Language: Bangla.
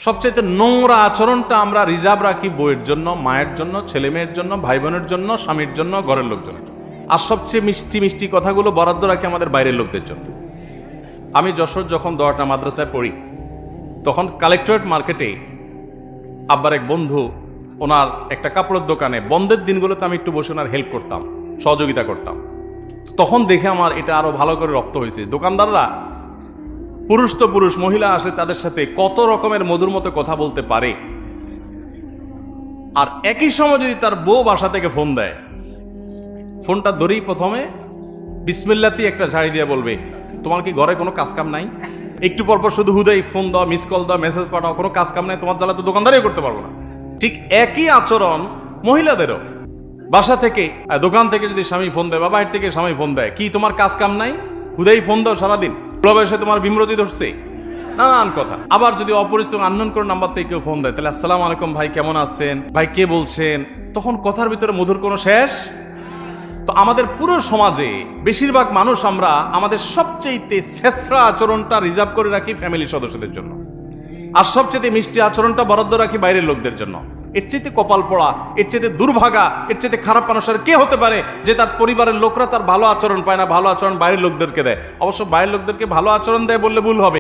সবচেয়ে নোংরা আচরণটা আমরা রিজার্ভ রাখি বইয়ের জন্য, মায়ের জন্য, ছেলে মেয়ের জন্য, ভাই বোনের জন্য, স্বামীর জন্য, ঘরের লোকজনের জন্য। আর সবচেয়ে মিষ্টি মিষ্টি কথাগুলো বরাদ্দ রাখি আমাদের বাইরের লোকদের জন্য। আমি যশোর যখন 10টা মাদ্রাসায় পড়ি, তখন কালেক্টরেট মার্কেটে আব্বার এক বন্ধু, ওনার একটা কাপড়ের দোকানে বন্ধের দিনগুলোতে আমি একটু বসে ওনার হেল্প করতাম, সহযোগিতা করতাম। তখন দেখে আমার এটা আরো ভালো করে রপ্ত হয়েছে। দোকানদাররা পুরুষ তো পুরুষ, মহিলা আসে, তাদের সাথে কত রকমের মধুর মতো কথা বলতে পারে। আর একই সময় যদি তার বউ বাসা থেকে ফোন দেয়, ফোনটা ধরেই প্রথমে বিসমিল্লাতি একটা ঝাড়ি দিয়ে বলবে, তোমার কি ঘরে কোনো কাজ কাম নাই? একটু পরপর শুধু হুদাই ফোন দাও, মিস কল দাও, মেসেজ পাঠাও, কোনো কাজ কাম নাই, তোমার জ্বালা তো দোকানদারিও করতে পারবো না। ঠিক একই আচরণ মহিলাদেরও। বাসা থেকে, দোকান থেকে যদি স্বামী ফোন দেয় বা বাইরে থেকে স্বামী ফোন দেয়, কি তোমার কাজ কাম নাই? হুদাই ফোন দাও সারাদিন, প্রবেশে তোমার বিমরতি ধরছে, নানান কথা। আবার যদি অপরিচিত আননোন করে নাম্বার থেকে কেউ ফোন দেয়, তাহলে আসসালামু আলাইকুম ভাই, কেমন আছেন ভাই, কে বলছেন? তখন কথার ভিতরে মধুর কোনো শেষ। তো আমাদের পুরো সমাজে বেশিরভাগ মানুষ আমরা আমাদের সবচেয়ে ছেঁচড়া আচরণটা রিজার্ভ করে রাখি ফ্যামিলির সদস্যদের জন্য, আর সবচেয়ে মিষ্টি আচরণটা বরাদ্দ রাখি বাইরের লোকদের জন্য। এর চেয়ে কপাল পড়া, এর চেয়ে দুর্ভাগা, এর চেয়ে খারাপ মানুষের কে হতে পারে যে তার পরিবারের লোকরা তার ভালো আচরণ পায় না, ভালো আচরণ বাইরের লোকদেরকে দেয়। অবশ্য বাইরের লোকদেরকে ভালো আচরণ দেয় বললে ভুল হবে।